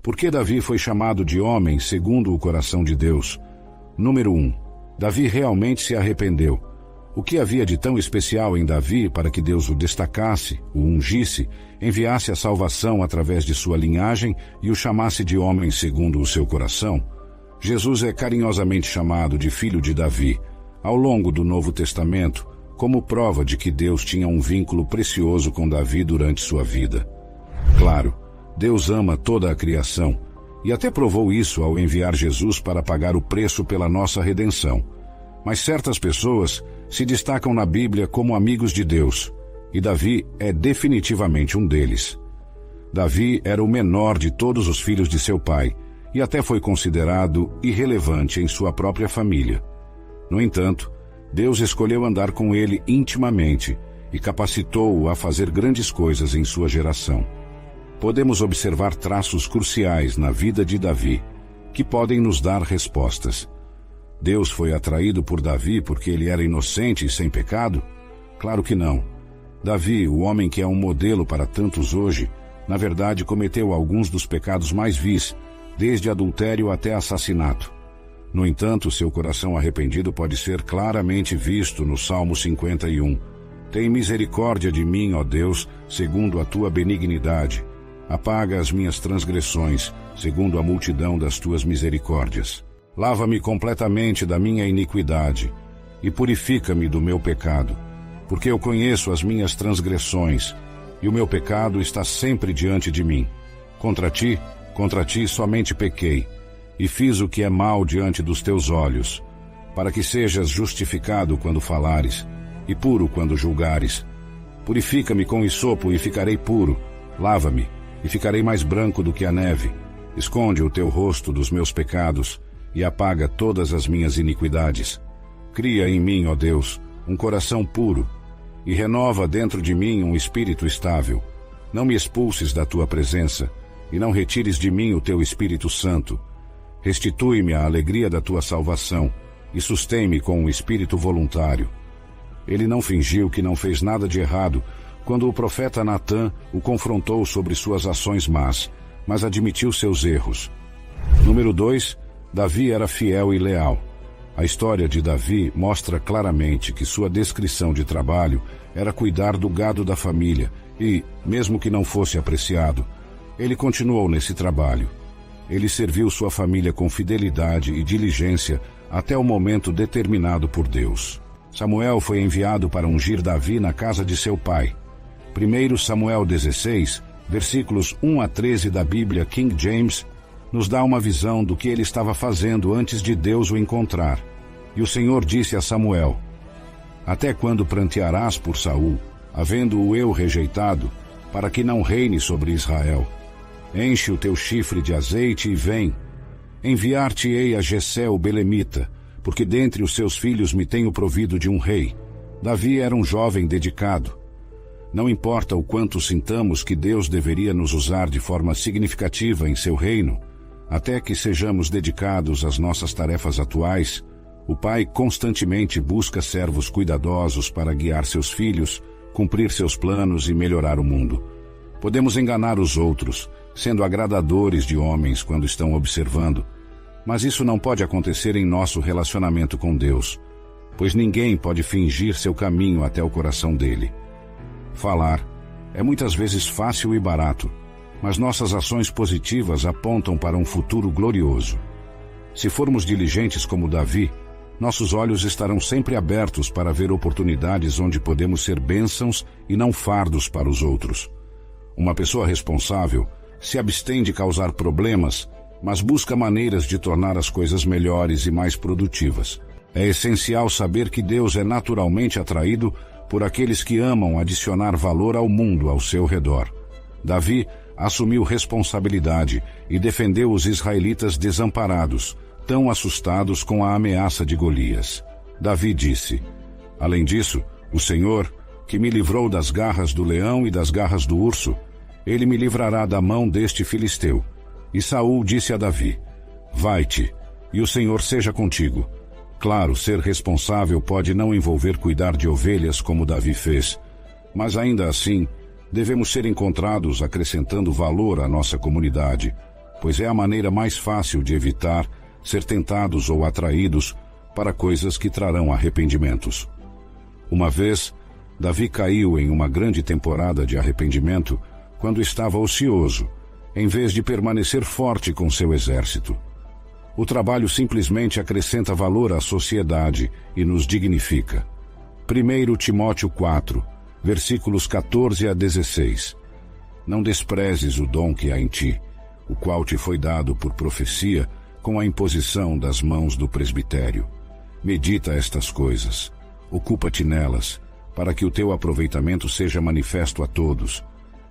Por que Davi foi chamado de homem segundo o coração de Deus? Número 1. Davi realmente se arrependeu. O que havia de tão especial em Davi para que Deus o destacasse, o ungisse, enviasse a salvação através de sua linhagem e o chamasse de homem segundo o seu coração? Jesus é carinhosamente chamado de filho de Davi, ao longo do Novo Testamento, como prova de que Deus tinha um vínculo precioso com Davi durante sua vida. Claro, Deus ama toda a criação, e até provou isso ao enviar Jesus para pagar o preço pela nossa redenção. Mas certas pessoas se destacam na Bíblia como amigos de Deus, e Davi é definitivamente um deles. Davi era o menor de todos os filhos de seu pai, e até foi considerado irrelevante em sua própria família. No entanto, Deus escolheu andar com ele intimamente e capacitou-o a fazer grandes coisas em sua geração. Podemos observar traços cruciais na vida de Davi, que podem nos dar respostas. Deus foi atraído por Davi porque ele era inocente e sem pecado? Claro que não. Davi, o homem que é um modelo para tantos hoje, na verdade cometeu alguns dos pecados mais vis, desde adultério até assassinato. No entanto, seu coração arrependido pode ser claramente visto no Salmo 51. Tem misericórdia de mim, ó Deus, segundo a tua benignidade. Apaga as minhas transgressões, segundo a multidão das tuas misericórdias. Lava-me completamente da minha iniquidade e purifica-me do meu pecado, porque eu conheço as minhas transgressões e o meu pecado está sempre diante de mim. Contra ti somente pequei e fiz o que é mal diante dos teus olhos, para que sejas justificado quando falares e puro quando julgares. Purifica-me com hisopo e ficarei puro. Lava-me e ficarei mais branco do que a neve. Esconde o teu rosto dos meus pecados e apaga todas as minhas iniquidades. Cria em mim, ó Deus, um coração puro e renova dentro de mim um espírito estável. Não me expulses da tua presença e não retires de mim o teu Espírito Santo. Restitui-me a alegria da tua salvação e sustém-me com um espírito voluntário. Ele não fingiu que não fez nada de errado quando o profeta Natã o confrontou sobre suas ações más, mas admitiu seus erros. Número 2. Davi era fiel e leal. A história de Davi mostra claramente que sua descrição de trabalho era cuidar do gado da família e, mesmo que não fosse apreciado, ele continuou nesse trabalho. Ele serviu sua família com fidelidade e diligência até o momento determinado por Deus. Samuel foi enviado para ungir Davi na casa de seu pai. 1 Samuel 16, versículos 1 a 13 da Bíblia King James, nos dá uma visão do que ele estava fazendo antes de Deus o encontrar. E o Senhor disse a Samuel: Até quando prantearás por Saul, havendo-o eu rejeitado, para que não reine sobre Israel? Enche o teu chifre de azeite e vem. Enviar-te-ei a Jessé o belemita, porque dentre os seus filhos me tenho provido de um rei. Davi era um jovem dedicado. Não importa o quanto sintamos que Deus deveria nos usar de forma significativa em seu reino, até que sejamos dedicados às nossas tarefas atuais, o Pai constantemente busca servos cuidadosos para guiar seus filhos, cumprir seus planos e melhorar o mundo. Podemos enganar os outros, sendo agradadores de homens quando estão observando, mas isso não pode acontecer em nosso relacionamento com Deus, pois ninguém pode fingir seu caminho até o coração dele. Falar é muitas vezes fácil e barato, mas nossas ações positivas apontam para um futuro glorioso. Se formos diligentes como Davi, nossos olhos estarão sempre abertos para ver oportunidades onde podemos ser bênçãos e não fardos para os outros. Uma pessoa responsável se abstém de causar problemas, mas busca maneiras de tornar as coisas melhores e mais produtivas. É essencial saber que Deus é naturalmente atraído por aqueles que amam adicionar valor ao mundo ao seu redor. Davi assumiu responsabilidade e defendeu os israelitas desamparados, tão assustados com a ameaça de Golias. Davi disse: Além disso, o Senhor, que me livrou das garras do leão e das garras do urso, ele me livrará da mão deste filisteu. E Saul disse a Davi: Vai-te, e o Senhor seja contigo. Claro, ser responsável pode não envolver cuidar de ovelhas como Davi fez, mas ainda assim, devemos ser encontrados acrescentando valor à nossa comunidade, pois é a maneira mais fácil de evitar ser tentados ou atraídos para coisas que trarão arrependimentos. Uma vez, Davi caiu em uma grande temporada de arrependimento quando estava ocioso, em vez de permanecer forte com seu exército. O trabalho simplesmente acrescenta valor à sociedade e nos dignifica. 1 Timóteo 4, versículos 14 a 16. Não desprezes o dom que há em ti, o qual te foi dado por profecia com a imposição das mãos do presbitério. Medita estas coisas, ocupa-te nelas, para que o teu aproveitamento seja manifesto a todos.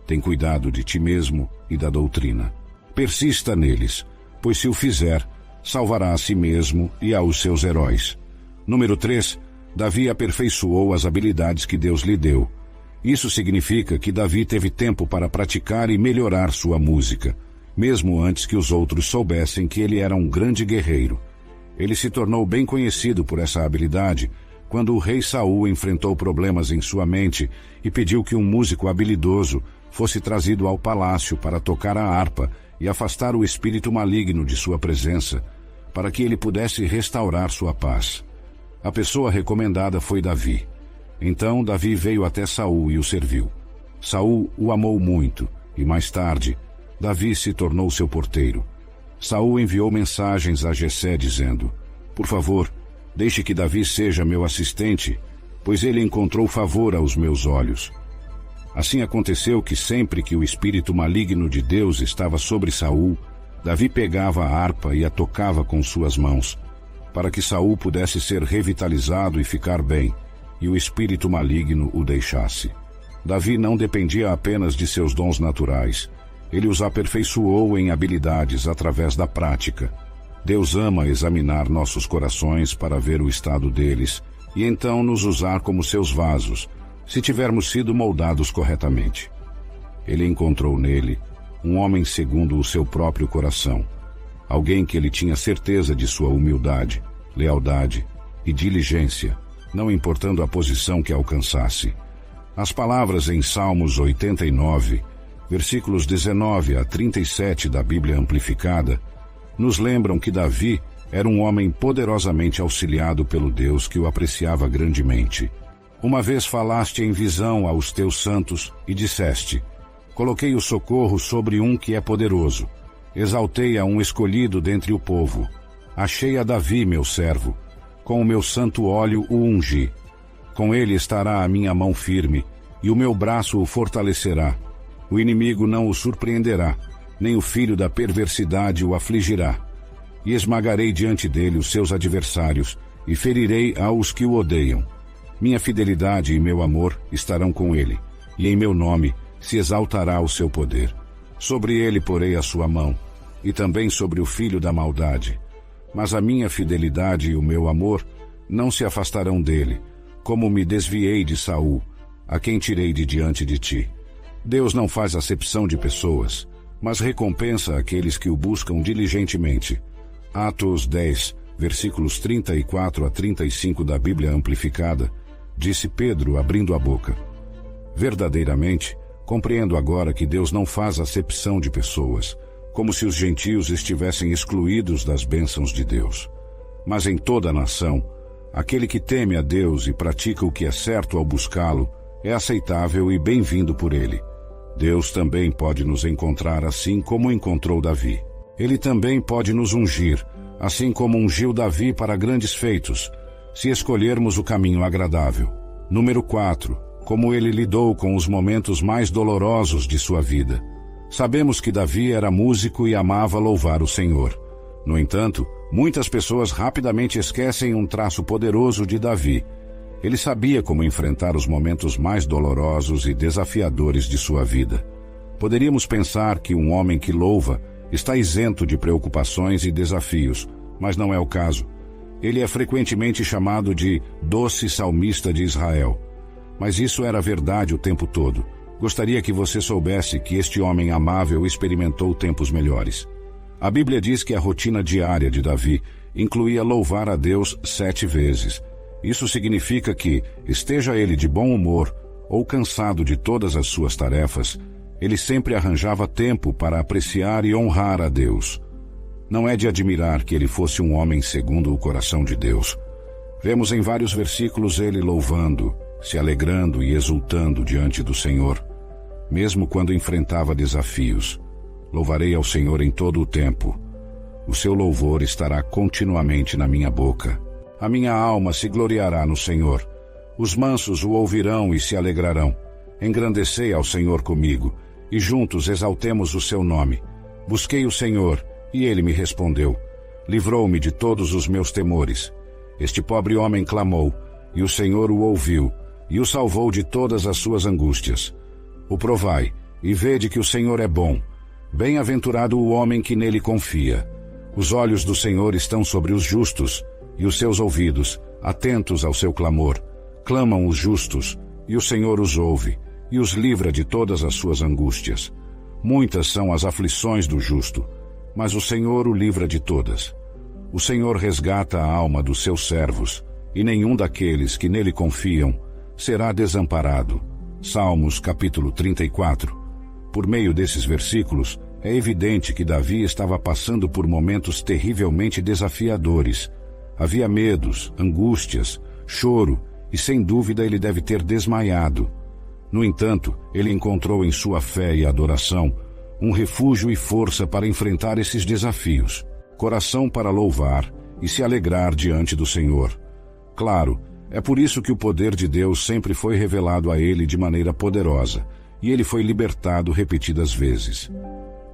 Tem cuidado de ti mesmo e da doutrina. Persista neles, pois se o fizer, salvará a si mesmo e aos seus heróis. Número 3. Davi aperfeiçoou as habilidades que Deus lhe deu. Isso significa que Davi teve tempo para praticar e melhorar sua música, mesmo antes que os outros soubessem que ele era um grande guerreiro. Ele se tornou bem conhecido por essa habilidade quando o rei Saul enfrentou problemas em sua mente e pediu que um músico habilidoso fosse trazido ao palácio para tocar a harpa e afastar o espírito maligno de sua presença, para que ele pudesse restaurar sua paz. A pessoa recomendada foi Davi. Então Davi veio até Saul e o serviu. Saul o amou muito, e mais tarde, Davi se tornou seu porteiro. Saul enviou mensagens a Jessé dizendo: por favor, deixe que Davi seja meu assistente, pois ele encontrou favor aos meus olhos. Assim aconteceu que sempre que o espírito maligno de Deus estava sobre Saul, Davi pegava a harpa e a tocava com suas mãos, para que Saul pudesse ser revitalizado e ficar bem, e o espírito maligno o deixasse. Davi não dependia apenas de seus dons naturais. Ele os aperfeiçoou em habilidades através da prática. Deus ama examinar nossos corações para ver o estado deles e então nos usar como seus vasos, se tivermos sido moldados corretamente. Ele encontrou nele um homem segundo o seu próprio coração, alguém que ele tinha certeza de sua humildade, lealdade e diligência, não importando a posição que alcançasse. As palavras em Salmos 89, versículos 19 a 37 da Bíblia Amplificada, nos lembram que Davi era um homem poderosamente auxiliado pelo Deus que o apreciava grandemente. Uma vez falaste em visão aos teus santos e disseste: coloquei o socorro sobre um que é poderoso. Exaltei a um escolhido dentre o povo. Achei a Davi, meu servo. Com o meu santo óleo o ungi. Com ele estará a minha mão firme, e o meu braço o fortalecerá. O inimigo não o surpreenderá, nem o filho da perversidade o afligirá. E esmagarei diante dele os seus adversários, e ferirei aos que o odeiam. Minha fidelidade e meu amor estarão com ele, e em meu nome se exaltará o seu poder. Sobre ele porei a sua mão, e também sobre o filho da maldade. Mas a minha fidelidade e o meu amor não se afastarão dele, como me desviei de Saul, a quem tirei de diante de ti. Deus não faz acepção de pessoas, mas recompensa aqueles que o buscam diligentemente. Atos 10, versículos 34 a 35 da Bíblia Amplificada, disse Pedro, abrindo a boca: verdadeiramente, compreendo agora que Deus não faz acepção de pessoas, como se os gentios estivessem excluídos das bênçãos de Deus. Mas em toda a nação, aquele que teme a Deus e pratica o que é certo ao buscá-lo, é aceitável e bem-vindo por ele. Deus também pode nos encontrar assim como encontrou Davi. Ele também pode nos ungir, assim como ungiu Davi para grandes feitos, se escolhermos o caminho agradável. Número 4. Como ele lidou com os momentos mais dolorosos de sua vida. Sabemos que Davi era músico e amava louvar o Senhor. No entanto, muitas pessoas rapidamente esquecem um traço poderoso de Davi. Ele sabia como enfrentar os momentos mais dolorosos e desafiadores de sua vida. Poderíamos pensar que um homem que louva está isento de preocupações e desafios, mas não é o caso. Ele é frequentemente chamado de doce salmista de Israel. Mas isso era verdade o tempo todo. Gostaria que você soubesse que este homem amável experimentou tempos melhores. A Bíblia diz que a rotina diária de Davi incluía louvar a Deus 7 vezes. Isso significa que, esteja ele de bom humor ou cansado de todas as suas tarefas, Ele sempre arranjava tempo para apreciar e honrar a Deus. Não é de admirar que ele fosse um homem segundo o coração de Deus. Vemos em vários versículos ele louvando, se alegrando e exultando diante do Senhor, mesmo quando enfrentava desafios. Louvarei ao Senhor em todo o tempo. O seu louvor estará continuamente na minha boca. A minha alma se gloriará no Senhor. Os mansos o ouvirão e se alegrarão. Engrandecei ao Senhor comigo, e juntos exaltemos o seu nome. Busquei o Senhor, e ele me respondeu. Livrou-me de todos os meus temores. Este pobre homem clamou, e o Senhor o ouviu, e o salvou de todas as suas angústias. O provai, e vede que o Senhor é bom. Bem-aventurado o homem que nele confia. Os olhos do Senhor estão sobre os justos, e os seus ouvidos, atentos ao seu clamor. Clamam os justos, e o Senhor os ouve, e os livra de todas as suas angústias. Muitas são as aflições do justo, mas o Senhor o livra de todas. O Senhor resgata a alma dos seus servos, e nenhum daqueles que nele confiam será desamparado. Salmos capítulo 34. Por meio desses versículos, é evidente que Davi estava passando por momentos terrivelmente desafiadores. Havia medos, angústias, choro, e sem dúvida ele deve ter desmaiado. No entanto, ele encontrou em sua fé e adoração um refúgio e força para enfrentar esses desafios, coração para louvar e se alegrar diante do Senhor. Claro, é por isso que o poder de Deus sempre foi revelado a ele de maneira poderosa, e ele foi libertado repetidas vezes.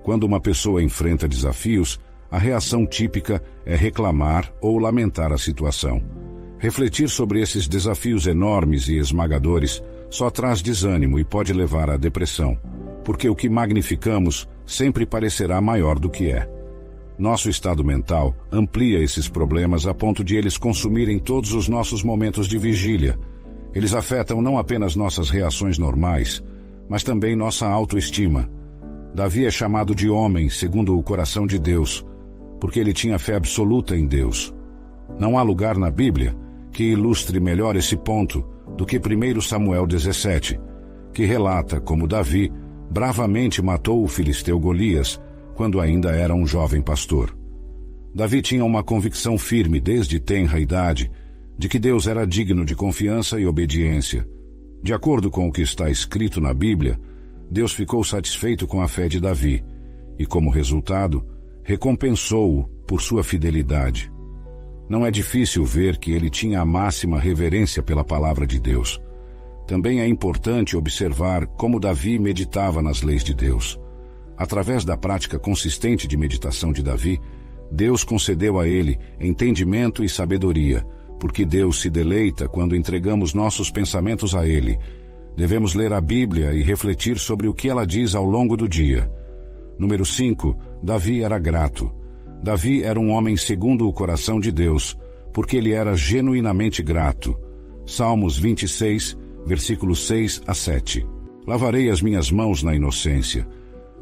Quando uma pessoa enfrenta desafios, a reação típica é reclamar ou lamentar a situação. Refletir sobre esses desafios enormes e esmagadores só traz desânimo e pode levar à depressão, porque o que magnificamos sempre parecerá maior do que é. Nosso estado mental amplia esses problemas a ponto de eles consumirem todos os nossos momentos de vigília. Eles afetam não apenas nossas reações normais, mas também nossa autoestima. Davi é chamado de homem segundo o coração de Deus, porque ele tinha fé absoluta em Deus. Não há lugar na Bíblia que ilustre melhor esse ponto do que 1 Samuel 17, que relata como Davi bravamente matou o filisteu Golias quando ainda era um jovem pastor. Davi tinha uma convicção firme desde tenra idade de que Deus era digno de confiança e obediência. De acordo com o que está escrito na Bíblia, Deus ficou satisfeito com a fé de Davi e, como resultado, recompensou-o por sua fidelidade. Não é difícil ver que ele tinha a máxima reverência pela palavra de Deus. Também é importante observar como Davi meditava nas leis de Deus. Através da prática consistente de meditação de Davi, Deus concedeu a ele entendimento e sabedoria, porque Deus se deleita quando entregamos nossos pensamentos a Ele. Devemos ler a Bíblia e refletir sobre o que ela diz ao longo do dia. Número 5. Davi era grato. Davi era um homem segundo o coração de Deus, porque ele era genuinamente grato. Salmos 26, versículos 6 a 7. Lavarei as minhas mãos na inocência.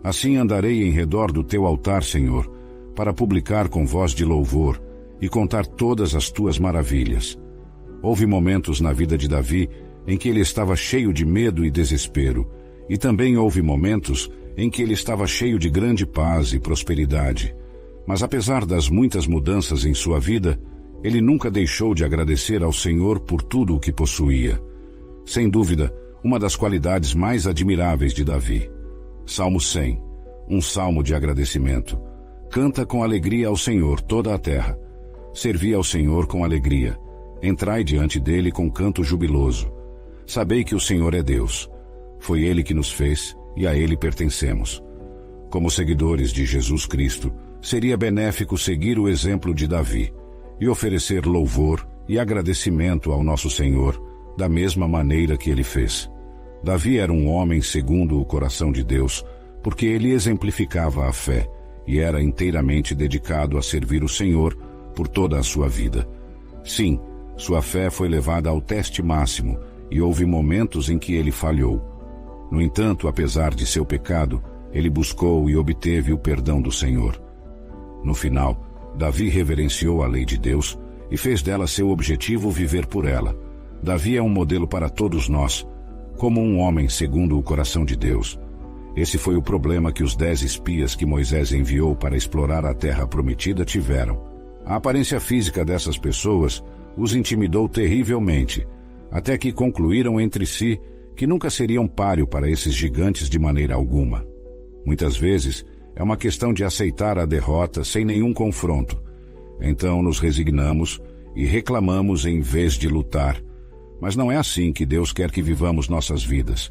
Assim andarei em redor do teu altar, Senhor, para publicar com voz de louvor e contar todas as tuas maravilhas. Houve momentos na vida de Davi em que ele estava cheio de medo e desespero, e também houve momentos em que ele estava cheio de grande paz e prosperidade. Mas apesar das muitas mudanças em sua vida, ele nunca deixou de agradecer ao Senhor por tudo o que possuía. Sem dúvida, uma das qualidades mais admiráveis de Davi. Salmo 100, um salmo de agradecimento. Canta com alegria ao Senhor toda a terra. Servi ao Senhor com alegria. Entrai diante dele com canto jubiloso. Sabei que o Senhor é Deus. Foi Ele que nos fez e a Ele pertencemos. Como seguidores de Jesus Cristo, seria benéfico seguir o exemplo de Davi e oferecer louvor e agradecimento ao nosso Senhor da mesma maneira que ele fez. Davi era um homem segundo o coração de Deus, porque ele exemplificava a fé e era inteiramente dedicado a servir o Senhor por toda a sua vida. Sim, sua fé foi levada ao teste máximo e houve momentos em que ele falhou. No entanto, apesar de seu pecado, ele buscou e obteve o perdão do Senhor. No final, Davi reverenciou a lei de Deus e fez dela seu objetivo viver por ela. Davi é um modelo para todos nós, como um homem segundo o coração de Deus. Esse foi o problema que os 10 espias que Moisés enviou para explorar a terra prometida tiveram. A aparência física dessas pessoas os intimidou terrivelmente, até que concluíram entre si que nunca seriam páreo para esses gigantes de maneira alguma. Muitas vezes, é uma questão de aceitar a derrota sem nenhum confronto. Então nos resignamos e reclamamos em vez de lutar. Mas não é assim que Deus quer que vivamos nossas vidas.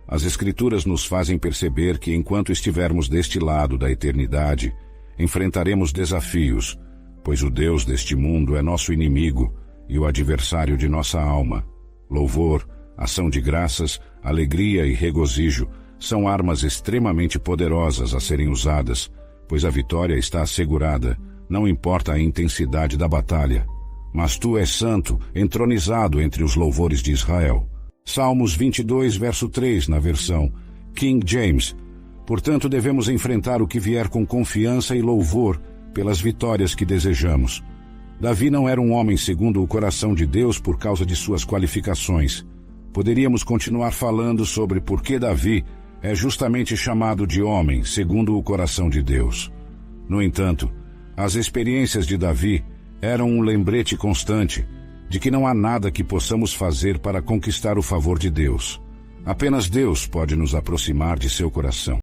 As Escrituras nos fazem perceber que enquanto estivermos deste lado da eternidade, enfrentaremos desafios, pois o Deus deste mundo é nosso inimigo e o adversário de nossa alma. Louvor, ação de graças, alegria e regozijo são armas extremamente poderosas a serem usadas, pois a vitória está assegurada, não importa a intensidade da batalha. Mas tu és santo, entronizado entre os louvores de Israel. Salmos 22, verso 3, na versão King James. Portanto, devemos enfrentar o que vier com confiança e louvor pelas vitórias que desejamos. Davi não era um homem segundo o coração de Deus por causa de suas qualificações. Poderíamos continuar falando sobre por que Davi é justamente chamado de homem segundo o coração de Deus. No entanto, as experiências de Davi eram um lembrete constante de que não há nada que possamos fazer para conquistar o favor de Deus. Apenas Deus pode nos aproximar de seu coração.